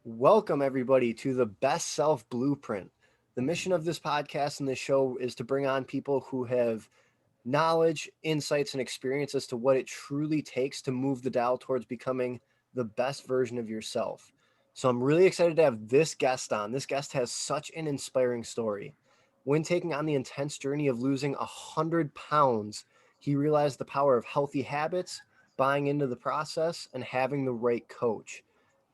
Welcome, everybody, to the Best Self Blueprint. The mission of this podcast and this show is to bring on people who have knowledge, insights, and experience as to what it truly takes to move the dial towards becoming the best version of yourself. So I'm really excited to have this guest on. This guest has such an inspiring story. When taking on the intense journey of losing 100 pounds, he realized the power of healthy habits, buying into the process, and having the right coach.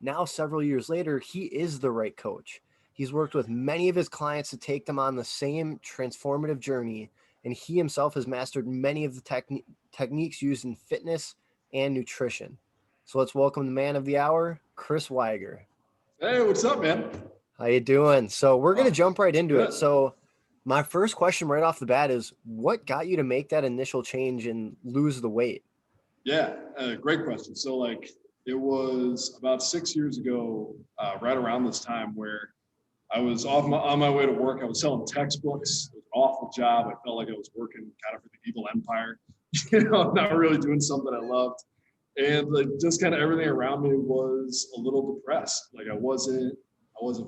Now, several years later, he is the right coach. He's worked with many of his clients to take them on the same transformative journey, and he himself has mastered many of the techniques used in fitness and nutrition. So let's welcome the man of the hour, Chris Weiger. Hey, what's up, man? How you doing? So we're going to Oh, jump right into it. good. So my first question right off the bat is, what got you to make that initial change and lose the weight? Yeah, great question. So, it was about 6 years ago, right around this time, where I was on my way to work. I was selling textbooks. It was an awful job. I felt like I was working kind of for the evil empire, not really doing something I loved. And just kind of everything around me was a little depressed. I wasn't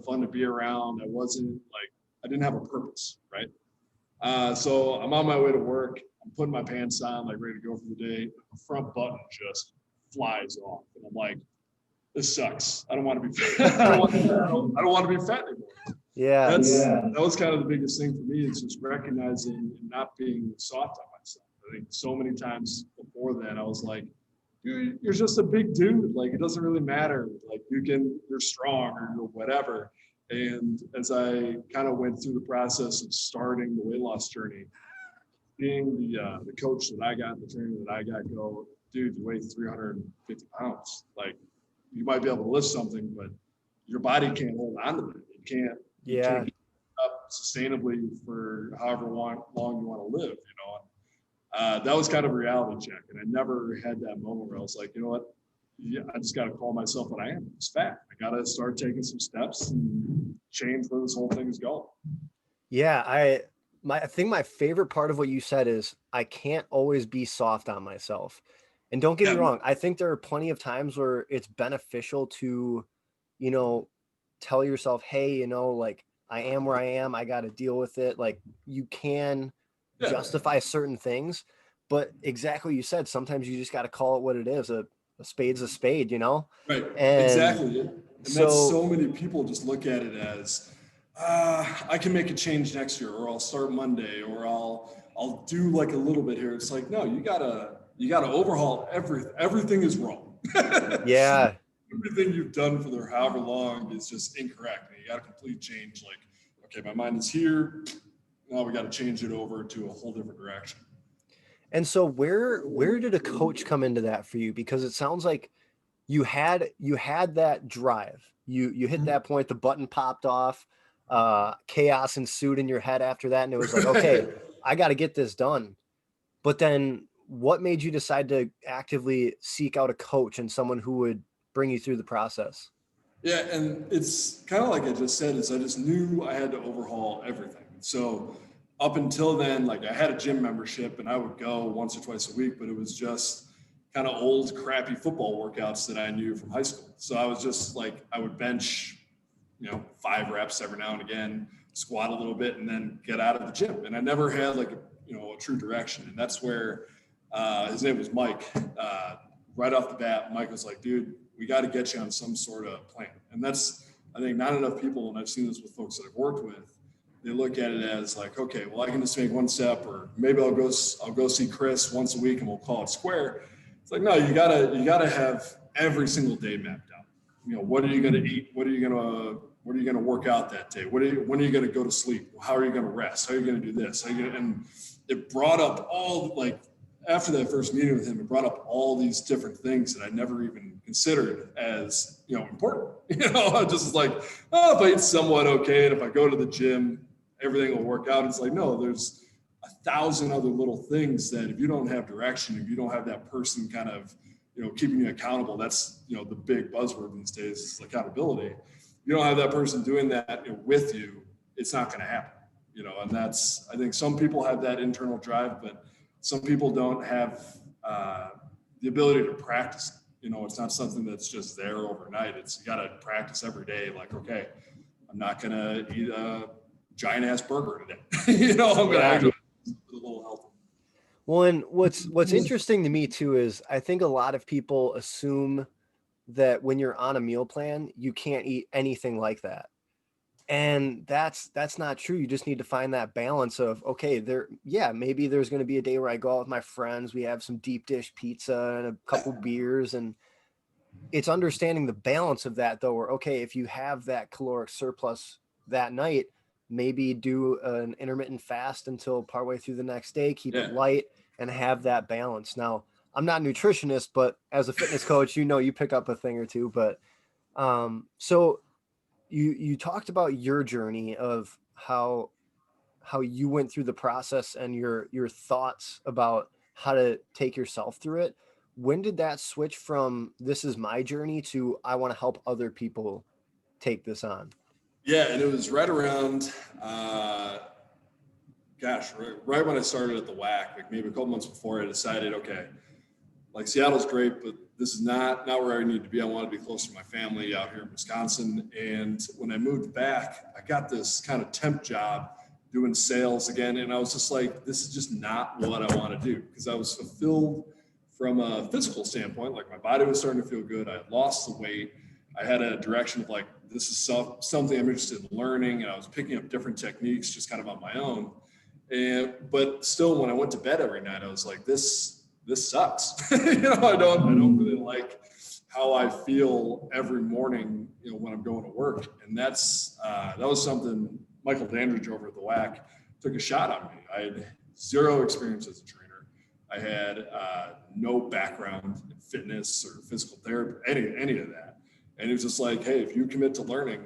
fun to be around. I didn't have a purpose, right? So I'm on my way to work. I'm putting my pants on, ready to go for the day. The front button just flies off, and I'm like, "This sucks. I don't want to be fat. I don't want to be fat anymore." Yeah. That was kind of the biggest thing for me, is just recognizing and not being soft on myself. I think so many times before then, I was like, "Dude, you're just a big dude. It doesn't really matter. You're strong or you're whatever." And as I kind of went through the process of starting the weight loss journey, being the coach that I got, the trainer that I got, go, "Dude, you weigh 350 pounds. You might be able to lift something, but your body can't hold on to it. You can't get up sustainably for however long you want to live, that was kind of a reality check. And I never had that moment where I was like, you know what? Yeah, I just got to call myself what I am. It's fat. I got to start taking some steps and change where this whole thing is going. Yeah, I think my favorite part of what you said is I can't always be soft on myself. And don't get me Yeah, wrong, I think there are plenty of times where it's beneficial to, you know, tell yourself, hey, I am where I am, I got to deal with it. You can yeah, justify certain things, but exactly what you said, sometimes you just got to call it what it is. A spade's a spade, right, And exactly. And that's so so many people just look at it as, I can make a change next year, or I'll start Monday, or I'll do a little bit here. It's like, no, you gotta overhaul everything is wrong. yeah. Everything you've done for their however long is just incorrect. And you got to complete change. Okay, my mind is here. Now we got to change it over to a whole different direction. And so where did a coach come into that for you? Because it sounds like you had that drive. You hit that point, the button popped off, chaos ensued in your head after that, and it was like, okay, I got to get this done. But then what made you decide to actively seek out a coach and someone who would bring you through the process? Yeah, and it's kind of like I just said, is I just knew I had to overhaul everything. So up until then, I had a gym membership and I would go once or twice a week, but it was just kind of old crappy football workouts that I knew from high school. So I was just I would bench, 5 reps every now and again, squat a little bit, and then get out of the gym. And I never had a true direction. And that's where his name was Mike. Right off the bat, Mike was like, "Dude, we got to get you on some sort of plan." And that's, I think, not enough people, and I've seen this with folks that I've worked with, they look at it as okay, well, I can just make one step, or maybe I'll go see Chris once a week and we'll call it square. It's like, no, you gotta have every single day mapped out. What are you gonna eat? What are you gonna work out that day? When are you gonna go to sleep? How are you gonna rest? How are you gonna do this? And it brought up all after that first meeting with him, it brought up all these different things that I never even considered as, important. I just oh, if I eat somewhat okay, and if I go to the gym, everything will work out. It's like, no, there's 1,000 other little things that if you don't have direction, if you don't have that person kind of, keeping you accountable, that's, the big buzzword these days is accountability. If you don't have that person doing that with you, it's not going to happen, and that's, I think some people have that internal drive, but some people don't have the ability to practice It's not something that's just there overnight. You got to practice every day. Like, okay, I'm not going to eat a giant ass burger today. I'm going to actually eat a little healthy. Well, and what's interesting to me too is I think a lot of people assume that when you're on a meal plan, you can't eat anything like that. And that's not true. You just need to find that balance of, okay, maybe there's going to be a day where I go out with my friends, we have some deep dish pizza and a couple beers, and it's understanding the balance of that though, where, okay, if you have that caloric surplus that night, maybe do an intermittent fast until partway through the next day, keep it light and have that balance. Now, I'm not a nutritionist, but as a fitness coach, you pick up a thing or two, but so you talked about your journey of how you went through the process and your thoughts about how to take yourself through it. When did that switch from this is my journey to I want to help other people take this on? Yeah, and it was right around, right when I started at the WAC, like maybe a couple months before, I decided, okay, like Seattle's great, but this is not where I need to be. I want to be close to my family out here in Wisconsin. And when I moved back, I got this kind of temp job doing sales again. And I was just like, this is just not what I want to do, because I was fulfilled from a physical standpoint. Like my body was starting to feel good. I had lost the weight. I had a direction of like, this is something I'm interested in learning. And I was picking up different techniques just kind of on my own. But still, when I went to bed every night, I was like, this sucks. I don't really like how I feel every morning, when I'm going to work. And that was something Michael Dandridge over at the WAC took a shot on me. I had zero experience as a trainer. I had no background in fitness or physical therapy, any of that. And it was just like, hey, if you commit to learning,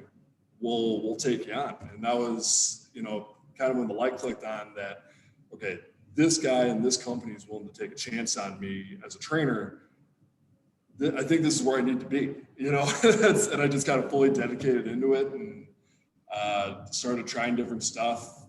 we'll take you on. And that was, kind of when the light clicked on that, okay, this guy in this company is willing to take a chance on me as a trainer. I think this is where I need to be, and I just kind of fully dedicated into it and started trying different stuff,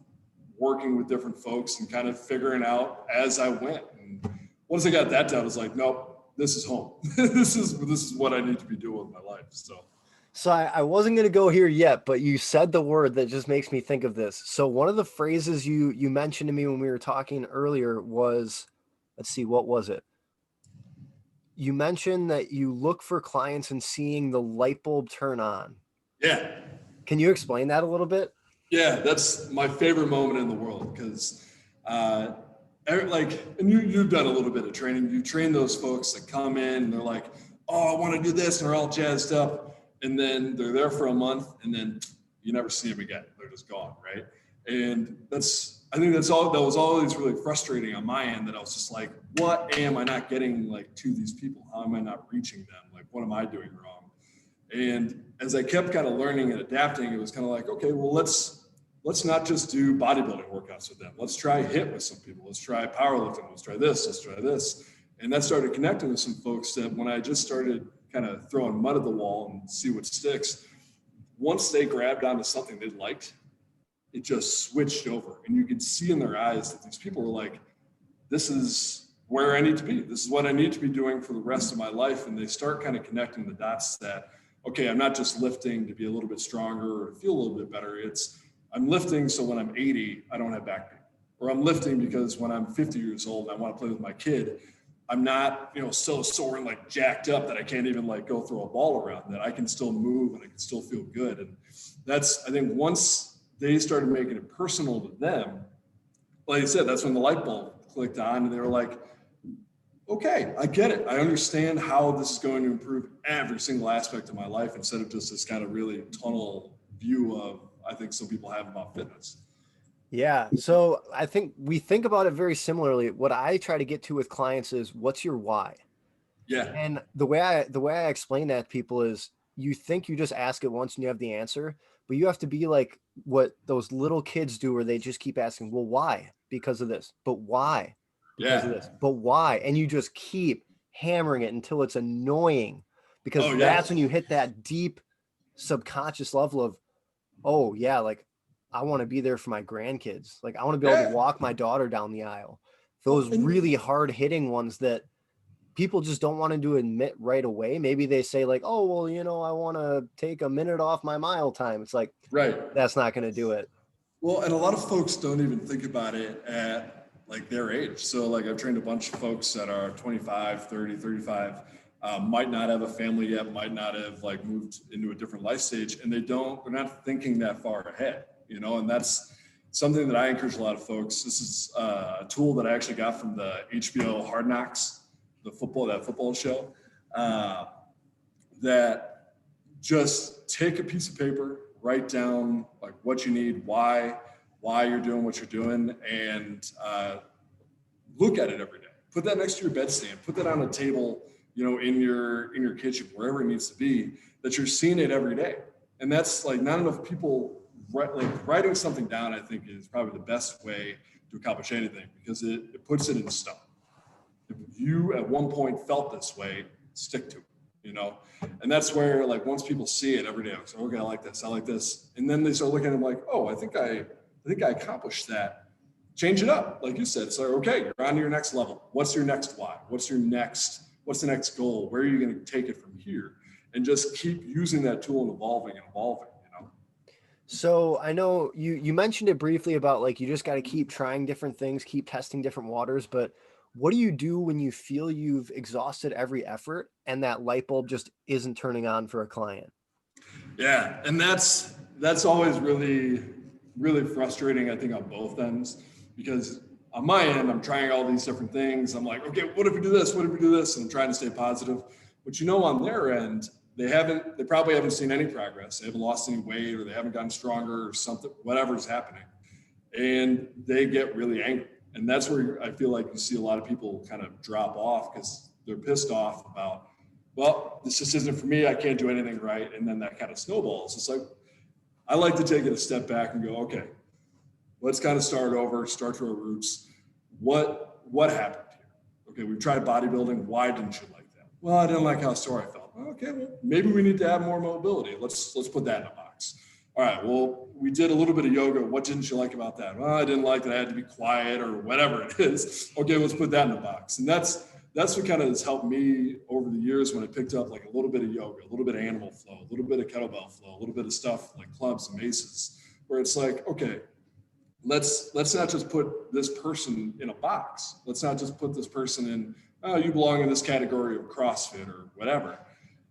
working with different folks and kind of figuring out as I went. And once I got that down, I was like, nope, this is home. this is what I need to be doing with my life. So I wasn't going to go here yet, but you said the word that just makes me think of this. So one of the phrases you mentioned to me when we were talking earlier was, let's see, what was it? You mentioned that you look for clients and seeing the light bulb turn on. Yeah. Can you explain that a little bit? Yeah, that's my favorite moment in the world, because and you've done a little bit of training. You train those folks that come in and they're like, oh, I want to do this, and they're all jazzed up. And then they're there for a month, and then you never see them again. They're just gone, right? And I think that was always really frustrating on my end, that I was just like, what am I not getting to these people? How am I not reaching them? Like, what am I doing wrong? And as I kept kind of learning and adapting, it was kind of like, okay, well, let's not just do bodybuilding workouts with them. Let's try HIIT with some people. Let's try powerlifting. Let's try this. And that started connecting with some folks that when I just started kind of throwing mud at the wall and see what sticks, once they grabbed onto something they liked, it just switched over. And you could see in their eyes that these people were like, this is where I need to be. This is what I need to be doing for the rest of my life. And they start kind of connecting the dots that, okay, I'm not just lifting to be a little bit stronger or to feel a little bit better. I'm lifting so when I'm 80, I don't have back pain. Or I'm lifting because when I'm 50 years old and I want to play with my kid, I'm not, so sore and jacked up that I can't even go throw a ball around, that I can still move and I can still feel good. And I think once they started making it personal to them, like I said, that's when the light bulb clicked on and they were like, okay, I get it. I understand how this is going to improve every single aspect of my life, instead of just this kind of really tunnel view of, I think some people have about fitness. Yeah. So I think we think about it very similarly. What I try to get to with clients is, what's your why? Yeah. And the way I explain that to people is, you think you just ask it once and you have the answer, but you have to be like what those little kids do, where they just keep asking, well, why? Because of this. But why? Because of this. But why? And you just keep hammering it until it's annoying, because that's when you hit that deep subconscious level of, oh yeah, I want to be there for my grandkids. I want to be able to walk my daughter down the aisle. Those really hard hitting ones that people just don't want to admit right away. Maybe they say like, oh, well, I want to take a minute off my mile time. It's like, Right. that's not going to do it. Well, and a lot of folks don't even think about it at like their age. So like I've trained a bunch of folks that are 25, 30, 35, might not have a family yet, might not have like moved into a different life stage, and they're not thinking that far ahead, and that's something that I encourage a lot of folks. This is a tool that I actually got from the HBO Hard Knocks, that football show, that just take a piece of paper, write down like what you need, why you're doing what you're doing, and look at it every day. Put that next to your bedstand. Put that on a table, in your kitchen, wherever it needs to be. That you're seeing it every day. And that's like not enough people. Writing something down, I think, is probably the best way to accomplish anything, because it puts it in stone. If you at one point felt this way, stick to it. And that's where like once people see it every day, I'm like, okay, I like this, and then they start looking at it like, oh, I think I accomplished that. Change it up, like you said. So okay, you're on to your next level. What's your next why? What's the next goal? Where are you going to take it from here? And just keep using that tool and evolving. So I know you mentioned it briefly about like you just got to keep trying different things, keep testing different waters, but what do you do when you feel you've exhausted every effort and that light bulb just isn't turning on for a client? Yeah, and that's always really, really frustrating, I think, on both ends, because on my end, I'm trying all these different things. I'm like, okay, what if we do this? What if we do this? And I'm trying to stay positive. But on their end, they probably haven't seen any progress. They haven't lost any weight, or they haven't gotten stronger, or something, whatever's happening. And they get really angry. And that's where I feel like you see a lot of people kind of drop off, because they're pissed off about, well, this just isn't for me. I can't do anything right. And then that kind of snowballs. It's like, I like to take it a step back and go, okay, let's kind of start over, start to our roots. What happened here? Okay, we've tried bodybuilding. Why didn't you like that? Well, I didn't like how sore I felt. Okay, well, maybe we need to have more mobility. Let's put that in a box. All right, well, we did a little bit of yoga. What didn't you like about that? Well, I didn't like that I had to be quiet or whatever it is. Okay, let's put that in a box. And that's what kind of has helped me over the years, when I picked up like a little bit of yoga, a little bit of animal flow, a little bit of kettlebell flow, a little bit of stuff like clubs and maces, where it's like, okay, let's not just put this person in a box. Let's not just put this person in, oh, you belong in this category of CrossFit or whatever.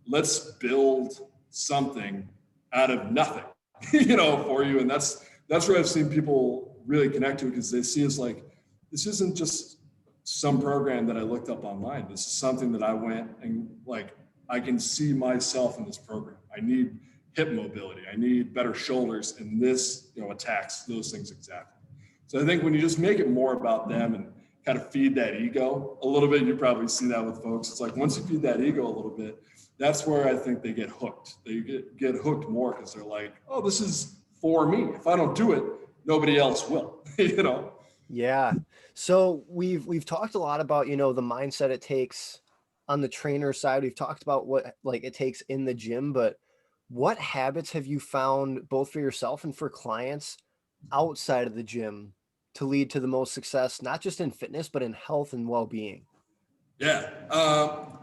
Let's build something out of nothing, for you. And that's where I've seen people really connect to, because they see us like, this isn't just some program that I looked up online. This is something that I went and like, I can see myself in this program. I need hip mobility. I need better shoulders, and this, attacks those things exactly. So I think when you just make it more about them and kind of feed that ego a little bit, you probably see that with folks. It's like, once you feed that ego a little bit, that's where I think they get hooked. They get hooked more, because they're like, oh, this is for me. If I don't do it, nobody else will, Yeah. So we've talked a lot about, the mindset it takes on the trainer side. We've talked about what like it takes in the gym, but what habits have you found both for yourself and for clients outside of the gym to lead to the most success, not just in fitness, but in health and well-being? Yeah.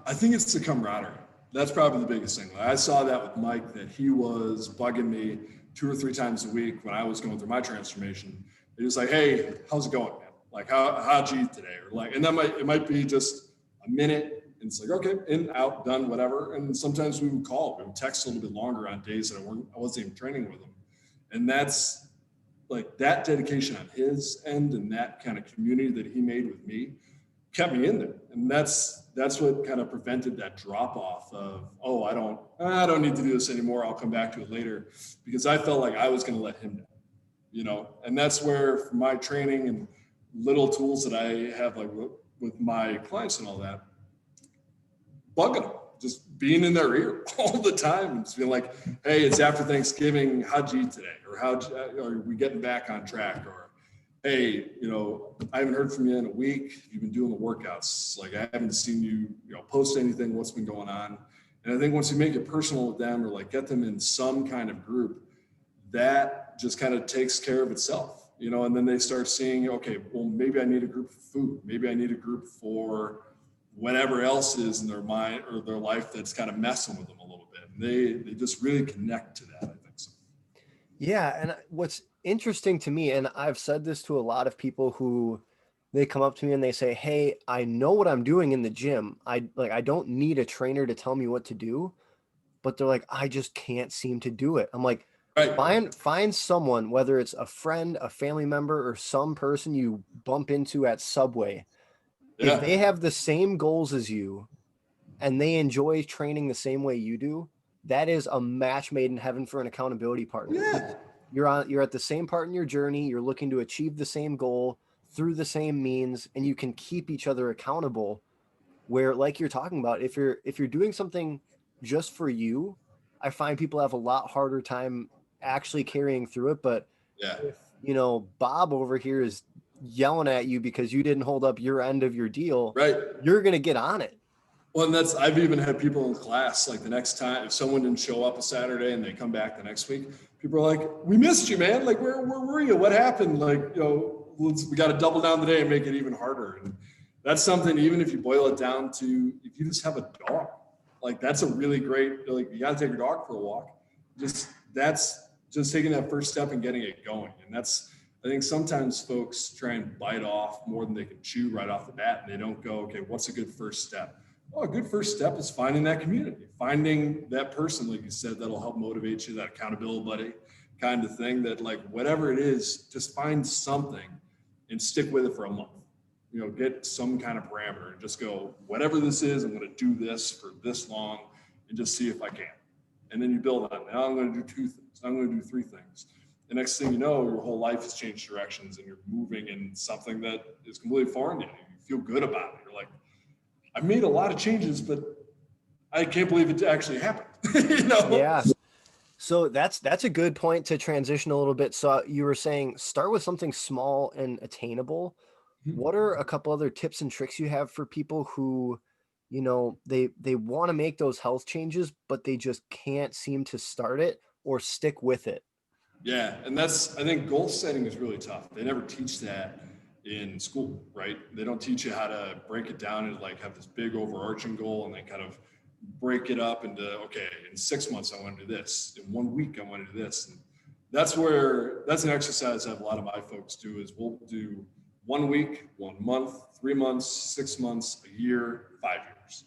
I think it's the camaraderie. That's probably the biggest thing. I saw that with Mike, that he was bugging me 2 or 3 times a week when I was going through my transformation. He was like, hey, how's it going, man? Like, how'd you eat today? Or like, and it might be just a minute. And it's like, okay, in, out, done, whatever. And sometimes we would call, we would text a little bit longer on days that I wasn't even training with him. And that's like that dedication on his end, and that kind of community that he made with me kept me in there. And that's what kind of prevented that drop off of, oh, I don't need to do this anymore. I'll come back to it later, because I felt like I was going to let him down, and that's where, for my training and little tools that I have, like with my clients and all that, bugging them, just being in their ear all the time, and just being like, hey, it's after Thanksgiving. How'd you eat today? Or are we getting back on track? Or, hey, I haven't heard from you in a week. You've been doing the workouts. Like, I haven't seen you, post anything. What's been going on? And I think once you make it personal with them, or like get them in some kind of group, that just kind of takes care of itself, and then they start seeing, okay, well, maybe I need a group for food. Maybe I need a group for whatever else is in their mind or their life that's kind of messing with them a little bit. And they just really connect to that, I think so. Yeah, and what's interesting to me, and I've said this to a lot of people who they come up to me and they say, "Hey, I know what I'm doing in the gym. I don't need a trainer to tell me what to do." But they're like, "I just can't seem to do it." I'm like, Right. find someone, whether it's a friend, a family member, or some person you bump into at Subway. If Yeah. they have the same goals as you and they enjoy training the same way you do, that is a match made in heaven for an accountability partner. Yeah. You're at the same part in your journey, you're looking to achieve the same goal through the same means, and you can keep each other accountable. Where, like you're talking about, if you're doing something just for you, I find people have a lot harder time actually carrying through it. But Yeah. if Bob over here is yelling at you because you didn't hold up your end of your deal, Right. you're gonna get on it. Well, and I've even had people in class, like the next time, if someone didn't show up a Saturday and they come back the next week, people are like, "We missed you, man. Like, where were you? What happened? Like, we got to double down today and make it even harder." And that's something, even if you boil it down to, if you just have a dog, like that's a really great, like you got to take your dog for a walk. That's just taking that first step and getting it going. And I think sometimes folks try and bite off more than they can chew right off the bat. And they don't go, okay, what's a good first step? Well, a good first step is finding that community, finding that person, like you said, that'll help motivate you, that accountability buddy kind of thing, that like whatever it is, just find something and stick with it for a month. Get some kind of parameter and just go, whatever this is, I'm going to do this for this long and just see if I can. And then you build on it. Now I'm going to do 2 things. I'm going to do 3 things. The next thing you know, your whole life has changed directions and you're moving in something that is completely foreign to you. You feel good about it. You're like, I've made a lot of changes, but I can't believe it actually happened. Yeah. So that's a good point to transition a little bit. So you were saying start with something small and attainable. What are a couple other tips and tricks you have for people who, they want to make those health changes, but they just can't seem to start it or stick with it? Yeah, and I think goal setting is really tough. They never teach that in school, right? They don't teach you how to break it down and like have this big overarching goal and then kind of break it up into, okay, in 6 months I want to do this, in 1 week I want to do this. And that's an exercise that a lot of my folks do. Is we'll do 1 week, 1 month, 3 months, 6 months, a year, 5 years.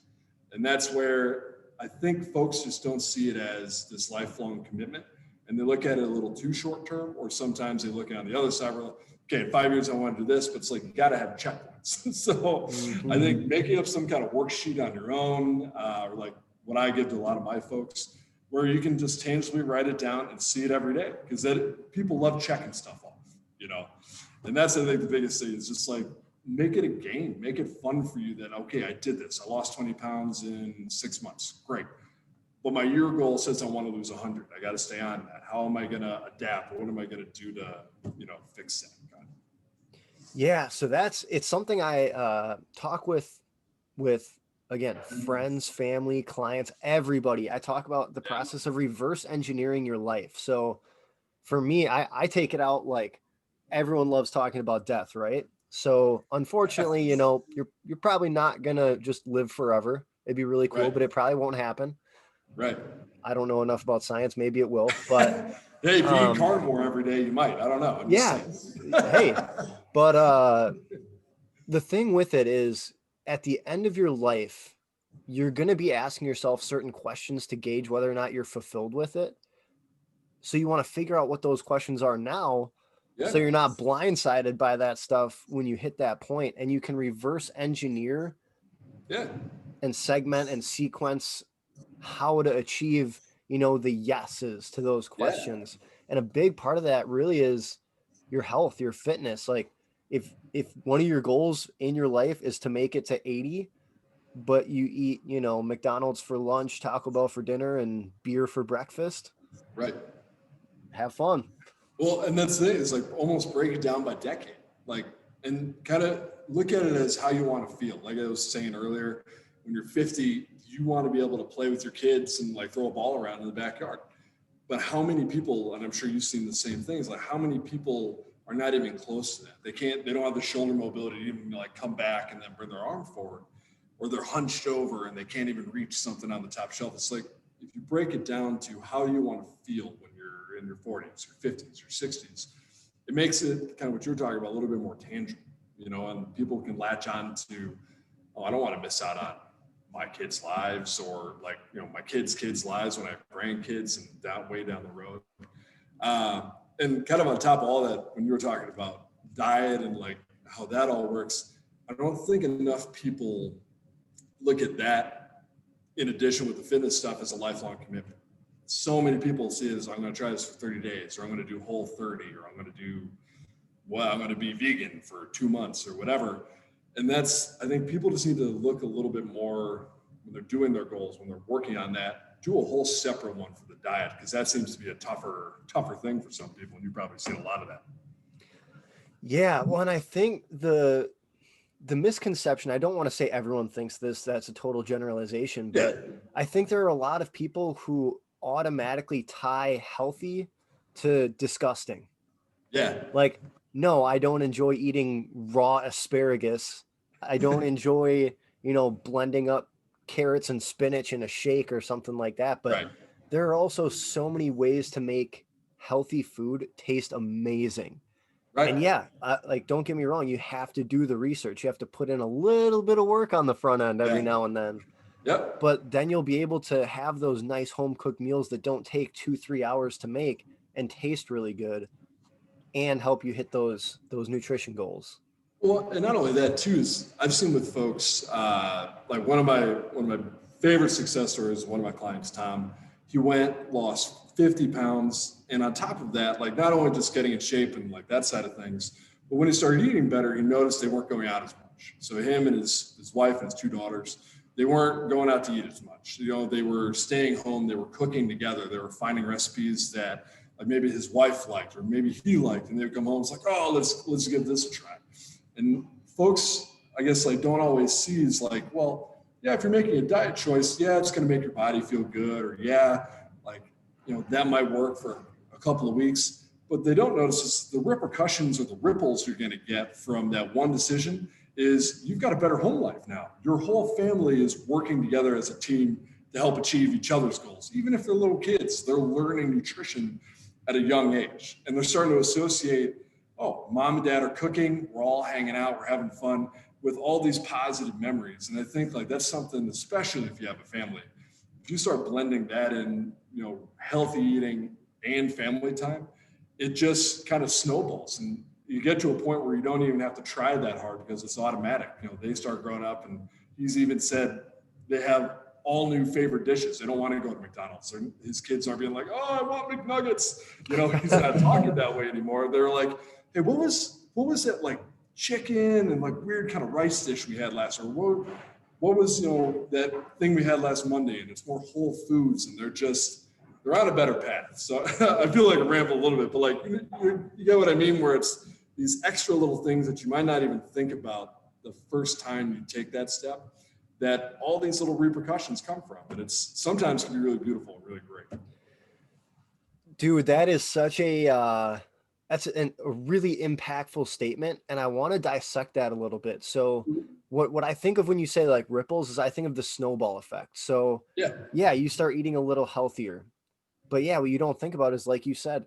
And that's where I think folks just don't see it as this lifelong commitment. And they look at it a little too short term, or sometimes they look at it on the other side, where, okay, in 5 years I want to do this, but it's like you got to have checkpoints. So I think making up some kind of worksheet on your own, or like what I give to a lot of my folks, where you can just tangibly write it down and see it every day, because people love checking stuff off, And that's, I think, the biggest thing is just like make it a game, make it fun for you. That, okay, I did this, I lost 20 pounds in 6 months, great. But my year goal says I want to lose 100. I got to stay on that. How am I going to adapt? What am I going to do to, fix that? Yeah. So it's something I talk with, again, friends, family, clients, everybody. I talk about the process of reverse engineering your life. So for me, I take it out like everyone loves talking about death, right? So unfortunately, you're probably not gonna just live forever. It'd be really cool, Right. but it probably won't happen. Right. I don't know enough about science. Maybe it will, but hey, if you eat carnivore every day, you might. I don't know. Hey, but the thing with it is, at the end of your life, you're going to be asking yourself certain questions to gauge whether or not you're fulfilled with it. So you want to figure out what those questions are now, so you're not blindsided by that stuff when you hit that point, and you can reverse engineer and segment and sequence how to achieve, the yeses to those questions. And a big part of that really is your health, your fitness. Like if one of your goals in your life is to make it to 80, but you eat, McDonald's for lunch, Taco Bell for dinner, and beer for breakfast, right. Have fun. Well, and that's the thing, is like almost break it down by decade, like, and kind of look at it as how you want to feel. Like I was saying earlier, when you're 50, you want to be able to play with your kids and like throw a ball around in the backyard. But how many people, and I'm sure you've seen the same things, like how many people are not even close to that? They don't have the shoulder mobility to even like come back and then bring their arm forward. or they're hunched over and they can't even reach something on the top shelf. It's like, if you break it down to how you want to feel when you're in your 40s, your 50s, your 60s, it makes it kind of what you're talking about a little bit more tangible, and people can latch on to, oh, I don't want to miss out on my kids' lives, or like, my kids' lives when I have grandkids and way down the road. And kind of on top of all that, when you were talking about diet and like how that all works, I don't think enough people look at that in addition with the fitness stuff as a lifelong commitment. So many people see it as, I'm going to try this for 30 days, or I'm going to do Whole30, or I'm going to be vegan for 2 months or whatever. And that's, I think people just need to look a little bit more when they're doing their goals, when they're working on that, do a whole separate one for the diet, because that seems to be a tougher thing for some people. And you've probably seen a lot of that. Yeah. Well, and I think the misconception, I don't want to say everyone thinks this, that's a total generalization, but I think there are a lot of people who automatically tie healthy to disgusting. Yeah. Like, no, I don't enjoy eating raw asparagus. I don't enjoy, blending up carrots and spinach in a shake or something like that. But Right. there are also so many ways to make healthy food taste amazing. Right. And yeah, like, don't get me wrong, you have to do the research. You have to put in a little bit of work on the front end every now and then. Yep. But then you'll be able to have those nice home cooked meals that don't take 2-3 hours to make and taste really good and help you hit those nutrition goals. Well, and not only that too, is I've seen with folks, like one of my favorite success stories, one of my clients, Tom, he lost 50 pounds. And on top of that, like not only just getting in shape and like that side of things, but when he started eating better, he noticed they weren't going out as much. So him and his wife and his 2 daughters, they weren't going out to eat as much. They were staying home, they were cooking together, they were finding recipes that like maybe his wife liked, or maybe he liked, and they'd come home, it's like, oh, let's give this a try. And folks, I guess, like don't always see is like, well, yeah, if you're making a diet choice, yeah, it's going to make your body feel good, or yeah, like, that might work for a couple of weeks. But they don't notice is the repercussions or the ripples you're going to get from that one decision is you've got a better home life now. Your whole family is working together as a team to help achieve each other's goals. Even if they're little kids, they're learning nutrition at a young age, and they're starting to associate, oh, mom and dad are cooking, we're all hanging out, we're having fun, with all these positive memories. And I think like that's something, especially if you have a family, if you start blending that in, healthy eating and family time, it just kind of snowballs. And you get to a point where you don't even have to try that hard because it's automatic. They start growing up, and he's even said they have all new favorite dishes. They don't want to go to McDonald's. His kids aren't being like, oh, I want McNuggets. He's not talking that way anymore. They're like, hey, what was that like chicken and like weird kind of rice dish we had last, or what was that thing we had last Monday? And it's more whole foods, and they're on a better path. So I feel like I ramble a little bit, but like you get what I mean, where it's these extra little things that you might not even think about the first time you take that step, that all these little repercussions come from. And it's sometimes can be really beautiful and really great. Dude, that is such a really impactful statement, and I want to dissect that a little bit. So what I think of when you say like ripples is I think of the snowball effect. So yeah, you start eating a little healthier. But yeah, what you don't think about is, like you said,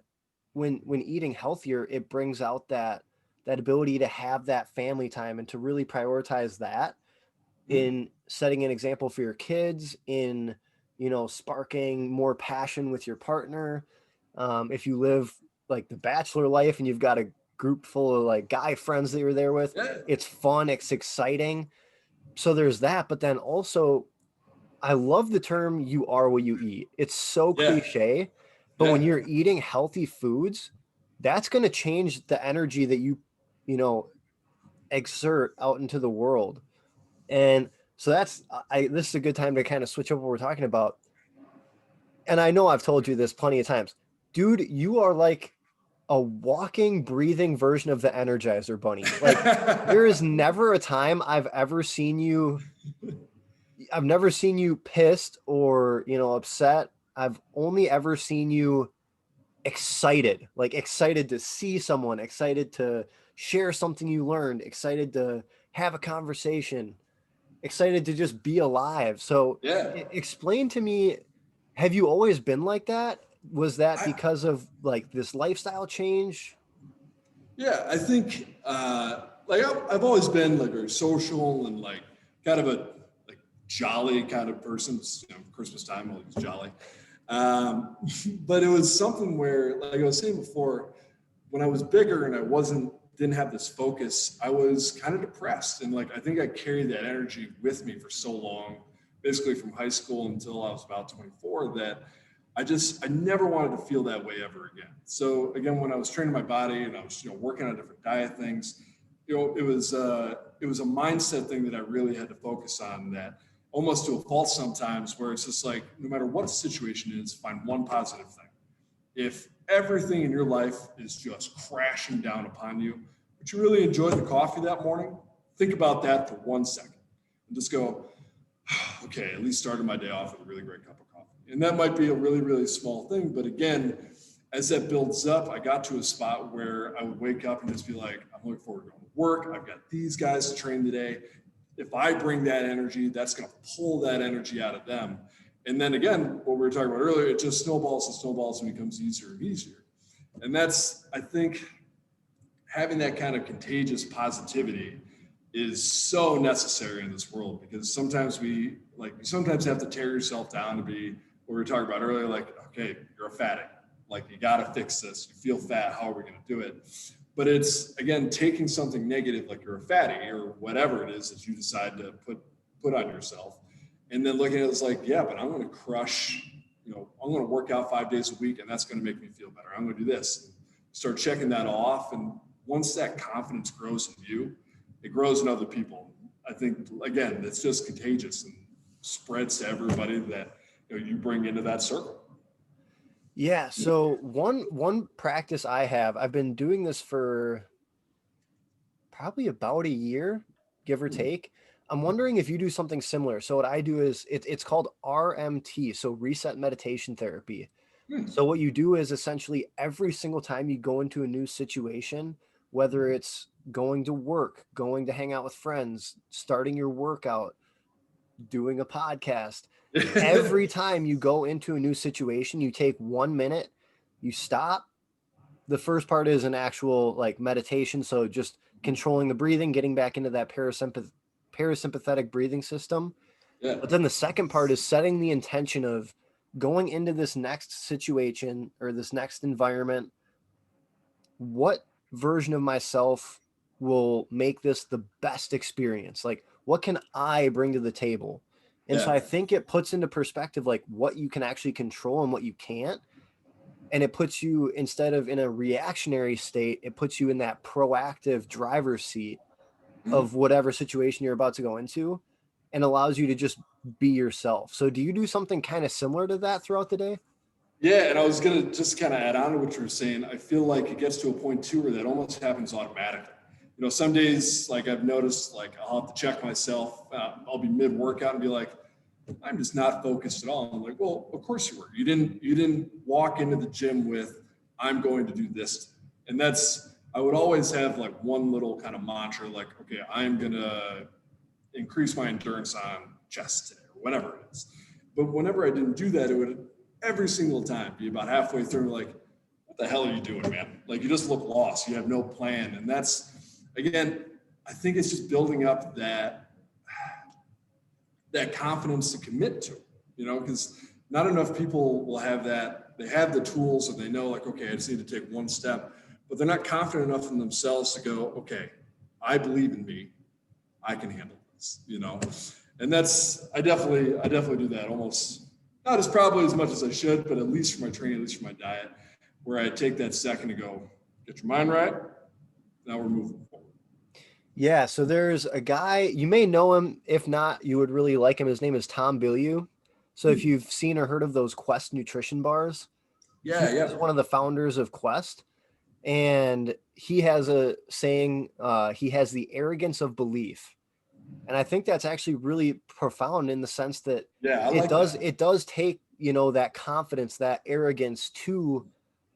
when eating healthier, it brings out that ability to have that family time and to really prioritize that in setting an example for your kids, in sparking more passion with your partner. If you live like the bachelor life and you've got a group full of like guy friends that you're there with, it's fun, it's exciting. So there's that. But then also, I love the term "you are what you eat." It's so cliche, but when you're eating healthy foods, that's going to change the energy that you exert out into the world. And so this is a good time to kind of switch up what we're talking about. And I know I've told you this plenty of times, dude, you are like a walking, breathing version of the Energizer Bunny. Like, there is never a time I've never seen you pissed or, upset. I've only ever seen you excited to see someone, excited to share something you learned, excited to have a conversation. excited to just be alive. So Yeah. explain to me, have you always been like that? Was that I, because of like this lifestyle change? Yeah, I think like I've always been like very social and like kind of a like jolly kind of person. You know, Christmas time, always jolly. But it was something where, like I was saying before, when I was bigger and I didn't have this focus, I was kind of depressed, and like I think I carried that energy with me for so long, basically from high school until I was about 24, that I never wanted to feel that way ever again. So again, when I was training my body and I was working on different diet things, it was a mindset thing that I really had to focus on, that almost to a fault sometimes, where it's just like no matter what the situation is, find one positive thing. If everything in your life is just crashing down upon you, but you really enjoyed the coffee that morning, think about that for 1 second and just go, okay, at least started my day off with a really great cup of coffee. And that might be a really, really small thing. But again, as that builds up, I got to a spot where I would wake up and just be like, I'm looking forward to going to work. I've got these guys to train today. If I bring that energy, that's going to pull that energy out of them. And then again, what we were talking about earlier, it just snowballs and snowballs and becomes easier and easier. And that's, I think, having that kind of contagious positivity is so necessary in this world, because sometimes you sometimes have to tear yourself down to be what we were talking about earlier, like, okay, you're a fatty, like you got to fix this, you feel fat, how are we going to do it? But it's again taking something negative like you're a fatty or whatever it is that you decide to put on yourself, and then looking at it as like, yeah, but I'm going to crush, I'm going to work out 5 days a week and that's going to make me feel better, I'm going to do this, and start checking that off. And once that confidence grows in you, it grows in other people. I think again, it's just contagious and spreads to everybody that you bring into that circle. Yeah. So one practice I've been doing this for probably about a year, give or take. I'm wondering if you do something similar. So what I do is it's called RMT, so reset meditation therapy. So what you do is essentially every single time you go into a new situation, whether it's going to work, going to hang out with friends, starting your workout, doing a podcast, every time you go into a new situation, you take 1 minute, you stop. The first part is an actual like meditation. So just controlling the breathing, getting back into that parasympathetic breathing system. Yeah. But then the second part is setting the intention of going into this next situation or this next environment. What version of myself will make this the best experience? Like, what can I bring to the table? And so Yeah. I think it puts into perspective like what you can actually control and what you can't. And it puts you, instead of in a reactionary state, it puts you in that proactive driver's seat of whatever situation you're about to go into, and allows you to just be yourself. So do you do something kind of similar to that throughout the day? Yeah, and I was gonna just kind of add on to what you were saying. I feel like it gets to a point too where that almost happens automatically. Some days, like I've noticed, like I'll have to check myself. I'll be mid workout and be like, I'm just not focused at all. I'm like, well, of course you were. You didn't walk into the gym with, I'm going to do this. And that's, I would always have like one little kind of mantra, like, okay, I'm gonna increase my endurance on chest today or whatever it is. But whenever I didn't do that, it would every single time be about halfway through, like, what the hell are you doing, man? Like, you just look lost. You have no plan. And that's, again, I think it's just building up that confidence to commit to, because not enough people will have that. They have the tools and they know, like, okay, I just need to take one step, but they're not confident enough in themselves to go, okay, I believe in me. I can handle this. And that's, I definitely do that almost not as probably as much as I should, but at least for my training, at least for my diet, where I take that second to go, get your mind right. Now we're moving forward. Yeah, so there's a guy, you may know him. If not, you would really like him. His name is Tom Bilyeu. So if you've seen or heard of those Quest nutrition bars, Yeah, he's yeah, one of the founders of Quest. And he has a saying, he has the arrogance of belief. And I think that's actually really profound in the sense that yeah. I it like does that. it does take, that confidence, that arrogance to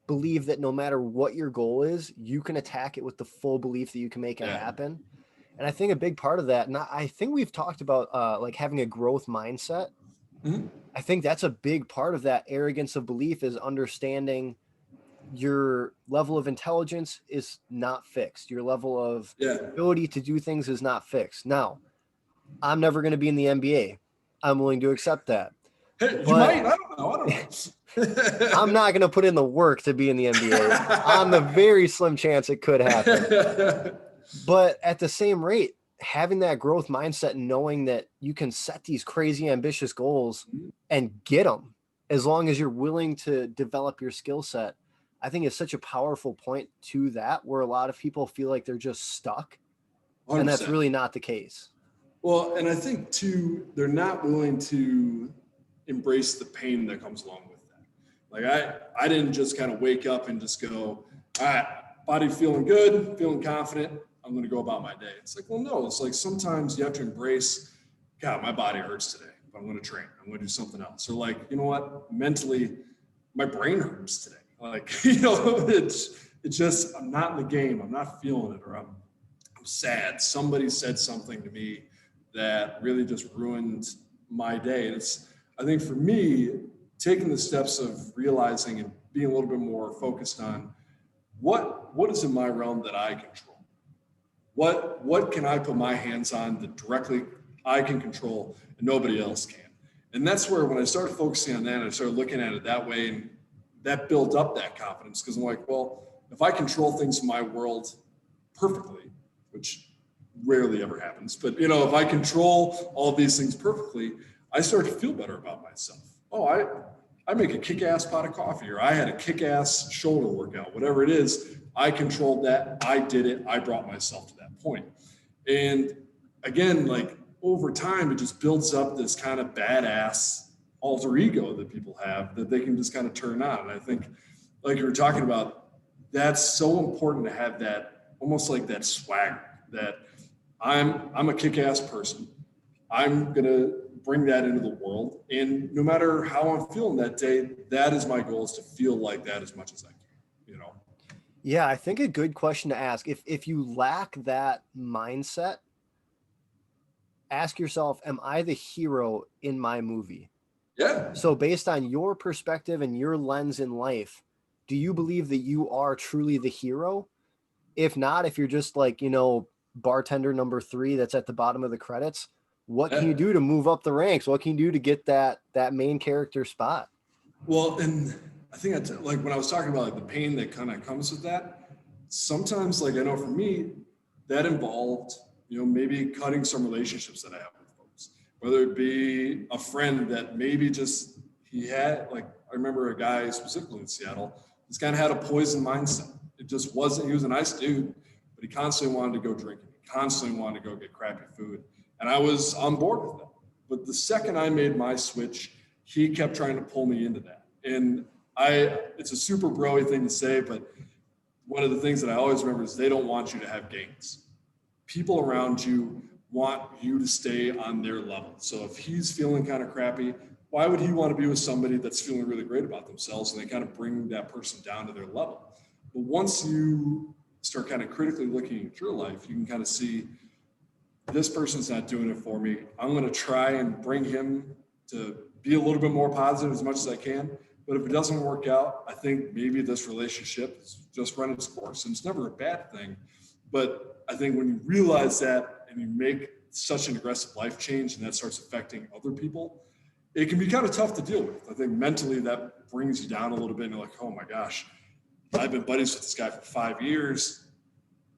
believe that no matter what your goal is, you can attack it with the full belief that you can make it Yeah, happen. And I think a big part of that, and I think we've talked about like having a growth mindset. Mhm. I think that's a big part of that arrogance of belief, is understanding your level of intelligence is not fixed. Your level of Yeah. ability to do things is not fixed. Now, I'm never going to be in the NBA. I'm willing to accept that. Hey, you But might. I don't know. I I'm don't not going to put in the work to be in the NBA on the know. very slim chance it could happen. But at the same rate, having that growth mindset, knowing that you can set these crazy ambitious goals and get them as long as you're willing to develop your skill set, I think is such a powerful point to that, where a lot of people feel like they're just stuck. And that's 100%. really not the case. Well, and I think too, they're not willing to embrace the pain that comes along with that. Like I didn't just kind of wake up and just go, all right, body feeling good, feeling confident, I'm going to go about my day. It's like, well, no, it's like sometimes you have to embrace, God, my body hurts today, but I'm going to train. I'm going to do something else. Or like, you know what, mentally, my brain hurts today. Like, it's just, I'm not in the game. I'm not feeling it, or I'm sad. Somebody said something to me that really just ruined my day. And it's, I think for me, taking the steps of realizing and being a little bit more focused on what is in my realm that I control. What can I put my hands on that directly I can control and nobody else can. And that's where when I started focusing on that, I started looking at it that way, and that built up that confidence, because I'm like, well, if I control things in my world perfectly, which rarely ever happens, but you know, if I control all of these things perfectly, I start to feel better about myself. Oh, I make a kick-ass pot of coffee, or I had a kick-ass shoulder workout, whatever it is, I controlled that, I did it, I brought myself to that point. And again, like over time, it just builds up this kind of badass alter ego that people have that they can just kind of turn on. And I think, like you were talking about, that's so important to have that, almost like that swagger, that I'm a kick-ass person. I'm gonna bring that into the world, and no matter how I'm feeling that day, that is my goal, is to feel like that as much as I can. You know. Yeah, I think a good question to ask, if you lack that mindset, ask yourself, am I the hero in my movie? Yeah. So based on your perspective and your lens in life, do you believe that you are truly the hero? If not, if you're just like, bartender number 3 that's at the bottom of the credits, what can you Yeah. do to move up the ranks? What can you do to get that main character spot? Well, and I think that's like when I was talking about like the pain that kind of comes with that. Sometimes, like I know for me, that involved, maybe cutting some relationships that I have with folks, whether it be a friend that maybe just he had, like I remember a guy specifically in Seattle, this kind of had a poison mindset. It just wasn't. He was a nice dude, but he constantly wanted to go drinking. He constantly wanted to go get crappy food, and I was on board with that. But the second I made my switch, he kept trying to pull me into that. And it's a super broy thing to say, but one of the things that I always remember is they don't want you to have gains. People around you want you to stay on their level. So if he's feeling kind of crappy, why would he want to be with somebody that's feeling really great about themselves, and they kind of bring that person down to their level? But once you start kind of critically looking at your life, you can kind of see, this person's not doing it for me. I'm going to try and bring him to be a little bit more positive as much as I can. But if it doesn't work out, I think maybe this relationship has just run its course. And it's never a bad thing. But I think when you realize that and you make such an aggressive life change and that starts affecting other people, it can be kind of tough to deal with. I think mentally that brings you down a little bit, and you're like, oh my gosh, I've been buddies with this guy for 5 years.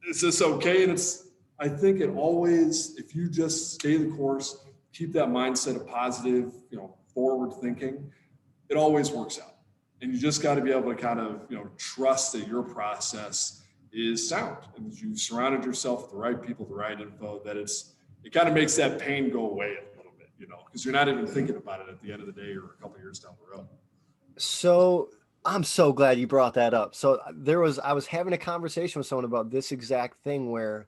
Is this okay? And I think it always, if you just stay the course, keep that mindset of positive, forward thinking, it always works out. And you just got to be able to kind of, trust that your process is sound, and you surrounded yourself with the right people, the right info, that it kind of makes that pain go away a little bit, because you're not even thinking about it at the end of the day or a couple of years down the road. So I'm so glad you brought that up. So I was having a conversation with someone about this exact thing, where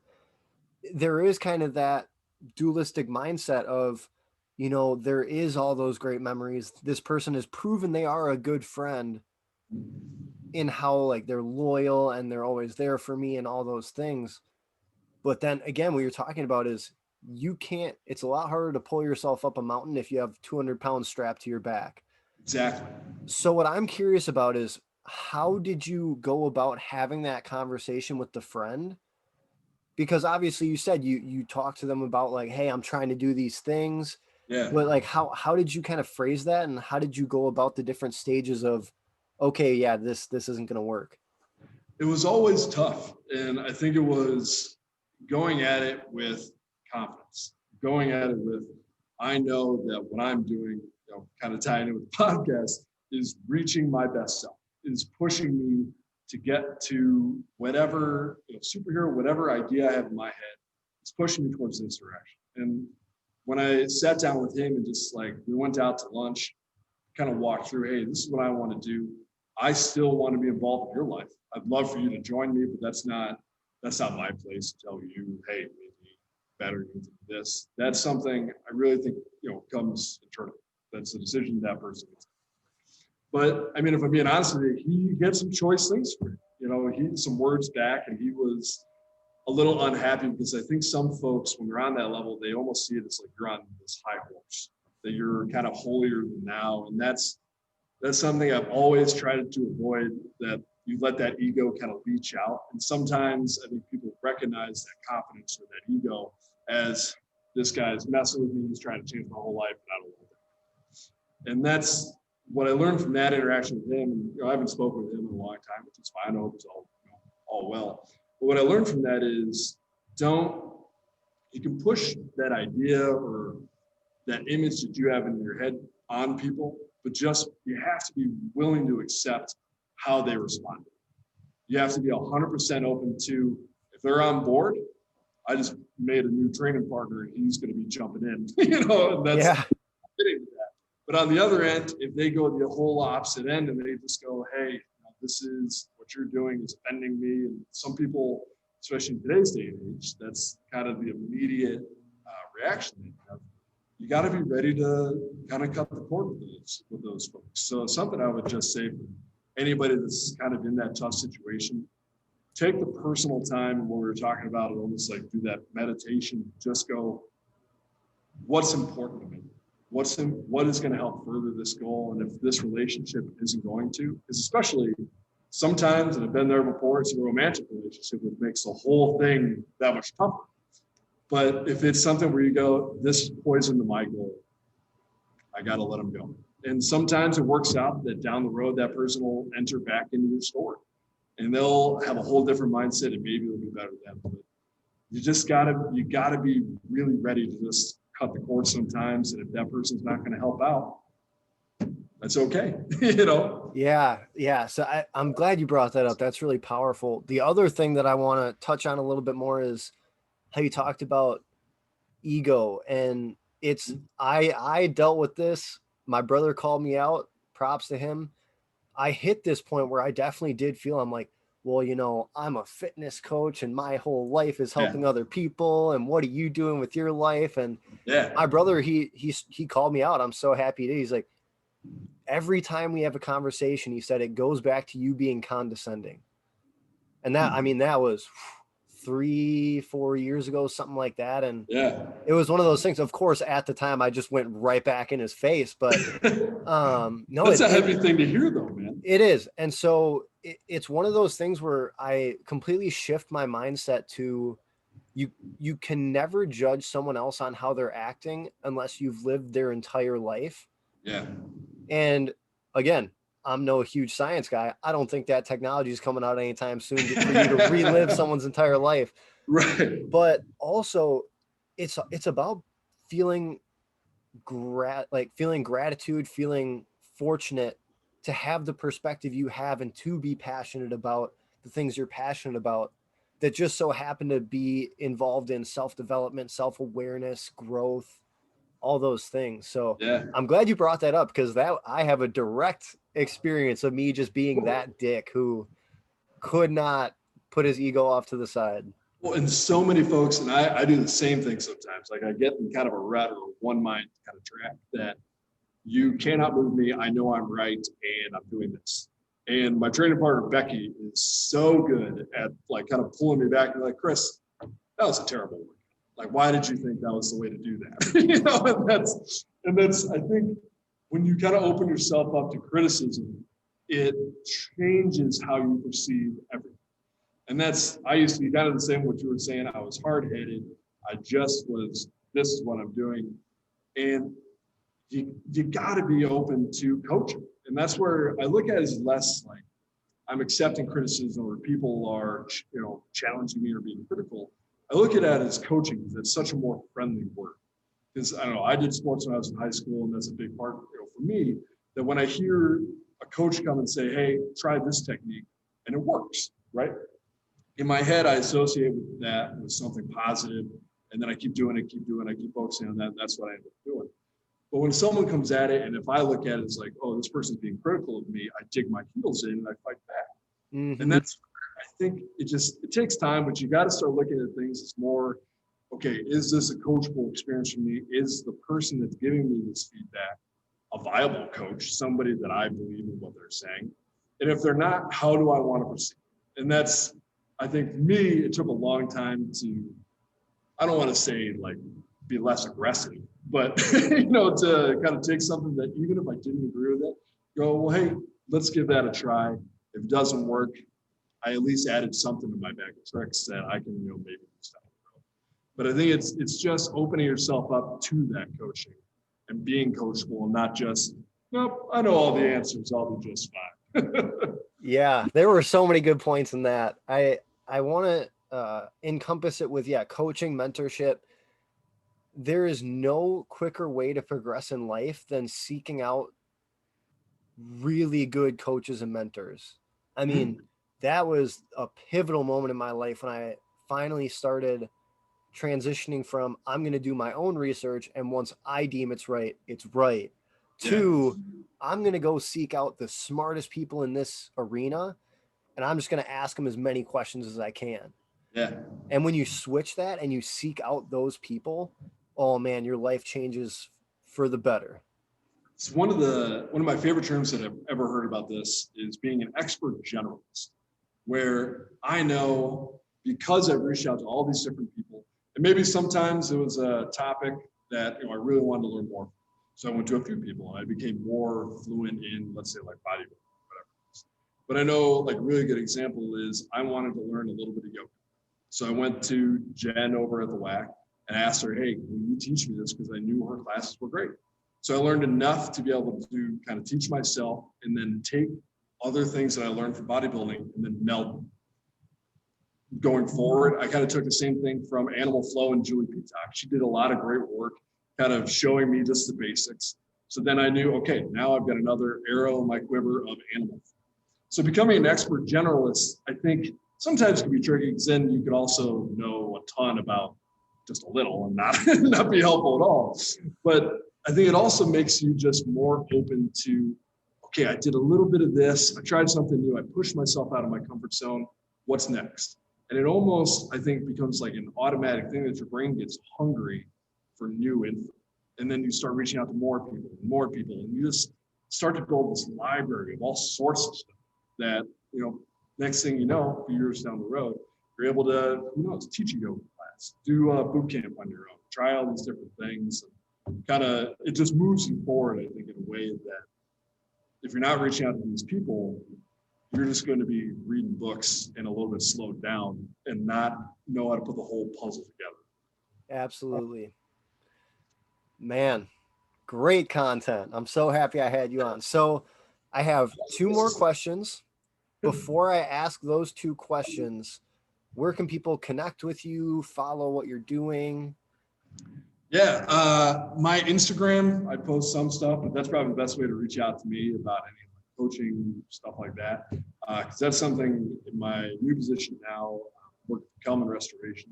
there is kind of that dualistic mindset of, there is all those great memories. This person has proven they are a good friend in how like they're loyal and they're always there for me and all those things. But then again, what you're talking about is it's a lot harder to pull yourself up a mountain if you have 200 pounds strapped to your back. Exactly. So what I'm curious about is, how did you go about having that conversation with the friend? Because obviously you said you talked to them about like, hey, I'm trying to do these things. Yeah. But like, how did you kind of phrase that, and how did you go about the different stages of, okay, yeah, this isn't going to work? It was always tough. And I think it was going at it with confidence, going at it with, I know that what I'm doing, kind of tying in with the podcast, is reaching my best self, is pushing me to get to whatever superhero, whatever idea I have in my head. It's pushing me towards this direction. And when I sat down with him and just like, we went out to lunch, kind of walked through, hey, this is what I want to do. I still want to be involved in your life. I'd love for you to join me, but that's not my place to tell you, hey, maybe better you do this. That's something I really think, comes internally. That's a decision that person makes. But I mean, if I'm being honest with you, he had some choice things for me. He had some words back, and he was a little unhappy because I think some folks, when they're on that level, they almost see it as like you're on this high horse, that you're kind of holier than thou. And that's something I've always tried to avoid, that you let that ego kind of leach out. And sometimes I think people recognize that confidence or that ego as, this guy's messing with me, he's trying to change my whole life, and I don't want it. And that's what I learned from that interaction with him. And I haven't spoken with him in a long time, which is fine. I hope it's all well. But what I learned from that is, you can push that idea or that image that you have in your head on people, but just, you have to be willing to accept how they respond. You have to be 100% open to, if they're on board, I just made a new training partner and he's going to be jumping in, and that's fitting with that. But on the other end, if they go the whole opposite end and they just go, hey, this is what you're doing is offending me. And some people, especially in today's day and age, that's kind of the immediate reaction they have. You got to be ready to kind of cut the cord with those folks. So something I would just say for anybody that's kind of in that tough situation, take the personal time. And when we were talking about it, almost like do that meditation, just go, what's important to me? What is going to help further this goal? And if this relationship isn't going to, because especially sometimes, and I've been there before, it's a romantic relationship, which makes the whole thing that much tougher. But if it's something where you go, this is poison to my goal, I got to let them go. And sometimes it works out that down the road, that person will enter back into your story and they'll have a whole different mindset and maybe it'll be better than them. But you gotta be really ready to just cut the cord sometimes. And if that person's not going to help out, that's okay. Yeah. So I'm glad you brought that up. That's really powerful. The other thing that I want to touch on a little bit more is how you talked about ego, and I dealt with this. My brother called me out, props to him. I hit this point where I definitely did feel, I'm like, well, I'm a fitness coach and my whole life is helping other people. And what are you doing with your life? And my brother, he called me out. I'm so happy. He's like, every time we have a conversation, he said, it goes back to you being condescending. And that was 3-4 years ago, something like that. And it was one of those things. Of course, at the time, I just went right back in his face. But no, that's a heavy thing to hear, though, man. It is. And so it's one of those things where I completely shift my mindset to, you can never judge someone else on how they're acting unless you've lived their entire life. Yeah. And again, I'm no huge science guy. I don't think that technology is coming out anytime soon for you to relive someone's entire life. Right. But also it's about feeling gratitude, feeling fortunate to have the perspective you have and to be passionate about the things you're passionate about that just so happen to be involved in self-development, self-awareness, growth, all those things. So I'm glad you brought that up, because I have a direct experience of me just being that dick who could not put his ego off to the side. Well, and so many folks, and I do the same thing sometimes. Like I get in kind of a rut or a one mind kind of track that you cannot move me. I know I'm right, and I'm doing this. And my training partner, Becky, is so good at like kind of pulling me back and like, Chris, that was a terrible workout. Like, why did you think that was the way to do that? You know, and that's, I think when you kind of open yourself up to criticism, it changes how you perceive everything. And I used to be kind of the same what you were saying. I was hard-headed. This is what I'm doing. And you got to be open to coaching. And that's where I look at it as less like I'm accepting criticism or people are, challenging me or being critical. I look at it as coaching because it's such a more friendly word. Because I don't know, I did sports when I was in high school, and that's a big part, for me, that when I hear a coach come and say, hey, try this technique, and it works, right? In my head, I associate with that with something positive, and then I keep doing it, I keep focusing on that. That's what I end up doing. But when someone comes at it, and if I look at it as like, oh, this person's being critical of me, I dig my heels in and I fight back. Mm-hmm. And that's where I think it takes time, but you got to start looking at things as more, okay, is this a coachable experience for me? Is the person that's giving me this feedback a viable coach, somebody that I believe in what they're saying? And if they're not, how do I want to proceed? And that's, I think for me, it took a long time to, I don't want to say like be less aggressive, but to kind of take something that even if I didn't agree with it, go, well, hey, let's give that a try. If it doesn't work, I at least added something to my bag of tricks that I can, maybe use down the road. But I think it's just opening yourself up to that coaching and being coachable and not just, nope, I know all the answers, I'll be just fine. Yeah, there were so many good points in that. I want to encompass it with, coaching, mentorship. There is no quicker way to progress in life than seeking out really good coaches and mentors. I mean, that was a pivotal moment in my life when I finally started transitioning from I'm going to do my own research, and once I deem it's right, to I'm going to go seek out the smartest people in this arena, and I'm just going to ask them as many questions as I can. Yeah. And when you switch that and you seek out those people, oh man, your life changes for the better. It's one of my favorite terms that I've ever heard about this is being an expert generalist, where I know because I've reached out to all these different people, and maybe sometimes it was a topic that I really wanted to learn more. So I went to a few people and I became more fluent in, let's say, like bodybuilding, whatever it is. But I know like a really good example is I wanted to learn a little bit of yoga. So I went to Jen over at the WAC and asked her, hey, will you teach me this? Because I knew her classes were great. So I learned enough to be able to kind of teach myself and then take other things that I learned from bodybuilding and then meld them. Going forward, I kind of took the same thing from Animal Flow and Julie Peacock. She did a lot of great work, kind of showing me just the basics. So then I knew, okay, now I've got another arrow in my quiver of animal flow. So becoming an expert generalist, I think sometimes can be tricky because then you could also know a ton about just a little and not be helpful at all. But I think it also makes you just more open to, okay, I did a little bit of this. I tried something new. I pushed myself out of my comfort zone. What's next? And it almost, I think, becomes like an automatic thing that your brain gets hungry for new info. And then you start reaching out to more people, and you just start to build this library of all sorts of stuff that, next thing you know, a few years down the road, you're able to, teach a yoga class, do a boot camp on your own, try all these different things. Kind of, it just moves you forward, I think, in a way that if you're not reaching out to these people, you're just going to be reading books and a little bit slowed down and not know how to put the whole puzzle together. Absolutely. Man, great content. I'm so happy I had you on. So I have two more questions. Before I ask those two questions, where can people connect with you, follow what you're doing? Yeah, my Instagram, I post some stuff, but that's probably the best way to reach out to me about any coaching, stuff like that. Because that's something in my new position now, work with Kelman Restoration.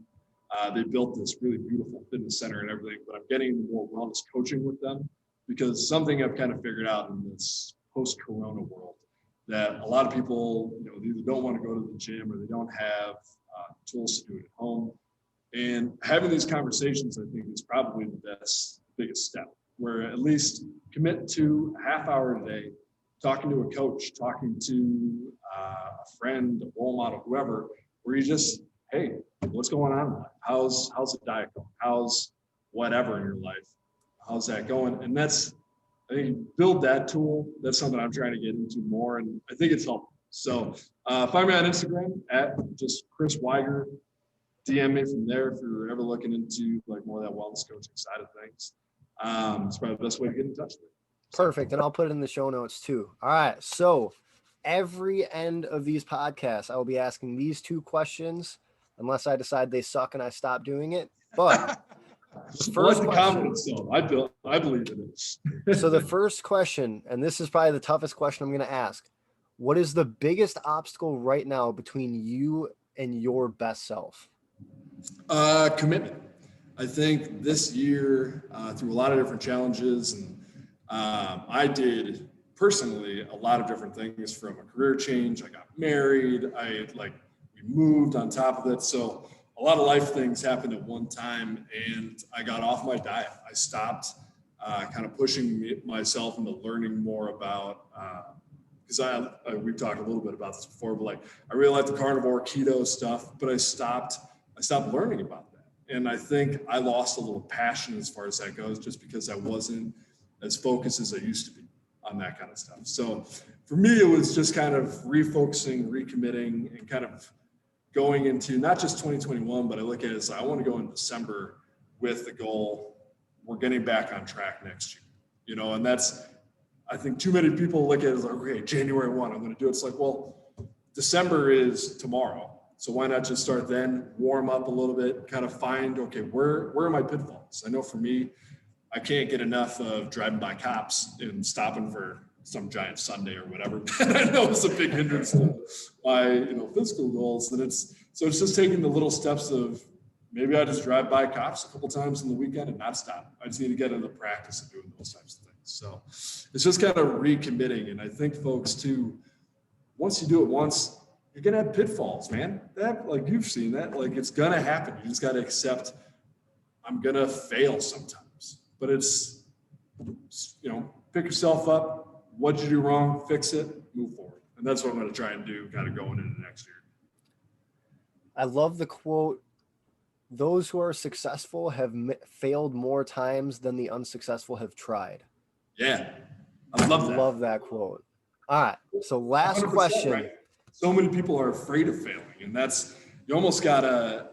They built this really beautiful fitness center and everything, but I'm getting into more wellness coaching with them because something I've kind of figured out in this post-corona world that a lot of people, they either don't want to go to the gym or they don't have tools to do it at home. And having these conversations, I think, is probably the biggest step, where at least commit to a half hour a day, talking to a coach, talking to a friend, a role model, whoever, where you just, hey, what's going on in life? How's the diet going? How's whatever in your life? How's that going? And that's, I think, build that tool. That's something I'm trying to get into more, and I think it's helpful. So find me on Instagram at just Chris Weiger. DM me from there if you're ever looking into like more of that wellness coaching side of things. It's probably the best way to get in touch with me. Perfect. And I'll put it in the show notes too. All right. So every end of these podcasts, I will be asking these two questions unless I decide they suck and I stop doing it. But the first the confidence, though. I believe in it. So the first question, and this is probably the toughest question I'm going to ask. What is the biggest obstacle right now between you and your best self? Commitment. I think this year, through a lot of different challenges, and I did personally a lot of different things, from a career change. I got married. We moved on top of it. So a lot of life things happened at one time, and I got off my diet. I stopped kind of pushing myself into learning more about, because we've talked a little bit about this before, but I really like the carnivore keto stuff, but I stopped learning about that. And I think I lost a little passion as far as that goes, just because I wasn't as focused as I used to be on that kind of stuff. So for me, it was just kind of refocusing, recommitting, and kind of going into not just 2021, but I look at it as I want to go in December with the goal, we're getting back on track next year, and that's, I think too many people look at it as okay, January 1, I'm going to do it. It's well, December is tomorrow. So why not just start then, warm up a little bit, kind of find, okay, where are my pitfalls? I know for me, I can't get enough of driving by cops and stopping for some giant Sunday or whatever. I know it's a big hindrance to my, physical goals. And it's just taking the little steps of, maybe I just drive by cops a couple times in the weekend and not stop. I just need to get into the practice of doing those types of things. So it's just kind of recommitting. And I think folks too, once you do it once, you're going to have pitfalls, man. That, you've seen that, it's going to happen. You just got to accept, I'm going to fail sometimes, but it's, pick yourself up. What'd you do wrong? Fix it, move forward. And that's what I'm going to try and do kind of going into next year. I love the quote, those who are successful have failed more times than the unsuccessful have tried. Yeah, I love that. I love that quote. All right, so last question. Right. So many people are afraid of failing, and that's, you almost got to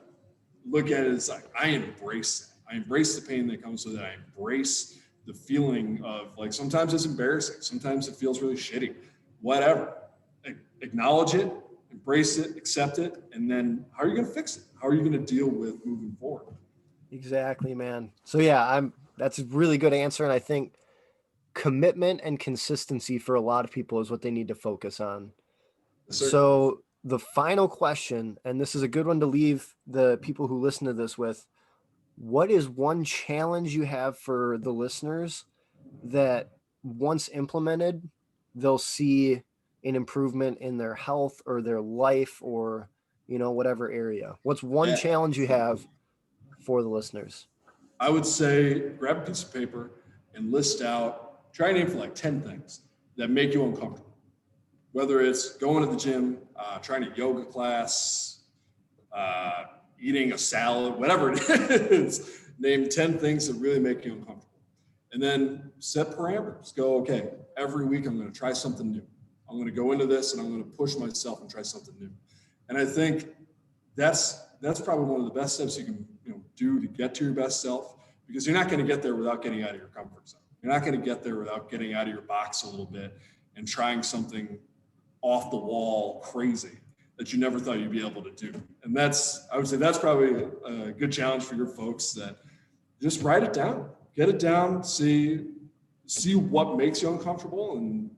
look at it as I embrace that. I embrace the pain that comes with it. I embrace the feeling of sometimes it's embarrassing. Sometimes it feels really shitty, whatever. Acknowledge it, embrace it, accept it. And then how are you going to fix it? How are you going to deal with moving forward? Exactly, man. So yeah, that's a really good answer. And I think commitment and consistency for a lot of people is what they need to focus on. So the final question, and this is a good one to leave the people who listen to this with, what is one challenge you have for the listeners that once implemented, they'll see an improvement in their health or their life or, whatever area? What's one challenge you have for the listeners? I would say grab a piece of paper and try and aim for 10 things that make you uncomfortable. Whether it's going to the gym, trying a yoga class, eating a salad, whatever it is, name 10 things that really make you uncomfortable. And then set parameters. Go, okay, every week I'm going to try something new. I'm going to go into this and I'm going to push myself and try something new. And I think that's probably one of the best steps you can do to get to your best self, because you're not going to get there without getting out of your comfort zone. You're not going to get there without getting out of your box a little bit and trying something off the wall crazy that you never thought you'd be able to do. And I would say that's probably a good challenge for your folks, that just write it down, get it down, see what makes you uncomfortable and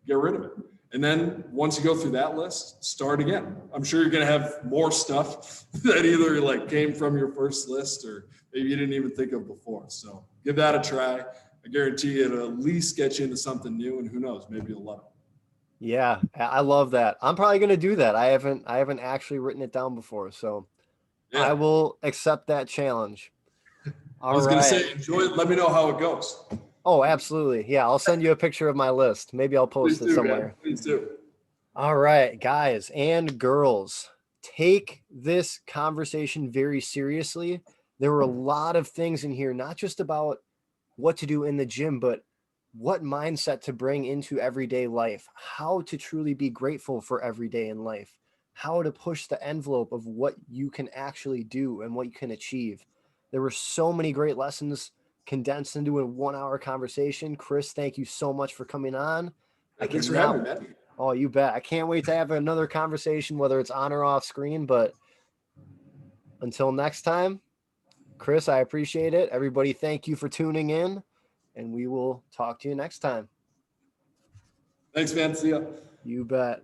get rid of it. And then once you go through that list, start again. I'm sure you're going to have more stuff that either came from your first list or maybe you didn't even think of before. So give that a try. I guarantee it'll at least get you into something new, and who knows, maybe you'll love it. Yeah, I love that. I'm probably going to do that. I haven't actually written it down before, so yeah. I will accept that challenge. I was going to say, enjoy it. Let me know how it goes. Oh, absolutely. Yeah, I'll send you a picture of my list. Maybe I'll post it somewhere. Man. Please do. All right, guys and girls, take this conversation very seriously. There were a lot of things in here, not just about what to do in the gym, but what mindset to bring into everyday life, how to truly be grateful for every day in life, how to push the envelope of what you can actually do and what you can achieve. There were so many great lessons condensed into a 1 hour conversation. Chris, thank you so much for coming on. I Thanks for having cannot, me, man. oh, you bet. I can't wait to have another conversation, whether it's on or off screen. But until next time, Chris, I appreciate it. Everybody, thank you for tuning in, and we will talk to you next time. Thanks, man. See ya. You bet.